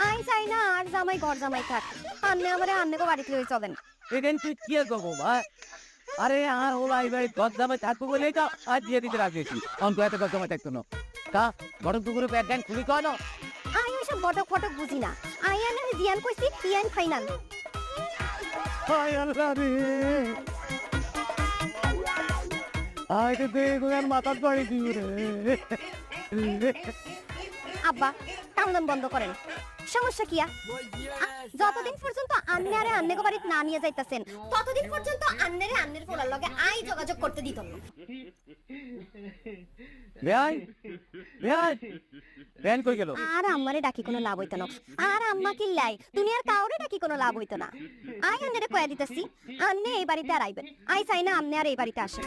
I চাই না আর জামাই ঘর জামাই থাক, আন্নে আমারে আন্নেকে বাড়িতে লই চলেন। এখান তুই কি করবো ভাই? আরে আর ও ভাই ভাই গদ জামাই থাকবো বলেই তো আজ দিয়ে দিতে রাখেছি। অন্ত এত গদ জামাই থাকতো না। তা গরম পুকুরে প্যাট গান খুলি কয় না? আই ওইসব বটক ফটক বুঝি না। আই আনে জিয়ান কইছি ইয়ান ফাইনাল। হায় আল্লাহ রে, আয় তো দেখুন মাথার বাড়ি দিব রে। আব্বা কান্দান বন্ধ করেন, সমস্যা কিয়া? যতদিন পর্যন্ত আন্নে আরে আন্নেকে বাড়িতে না নিয়ে যাইতাছেন ততদিন পর্যন্ত আন্নেরে আন্নের পোলার লগে আই যোগাযোগ করতে দিত না। বেআই বেআই বেআইন কই গেল? আর আম্মারে ডাকি কোনো লাভ হইতো না, আর আম্মা কিল্লাই দুনিয়ার কাউরে ডাকি কোনো লাভ হইতো না। আই আন্নেরে কয়া দিতেছি আন্নে এই বাড়িতে আর আইবেন, আই চাই না আন্নে আর এই বাড়িতে আসেন।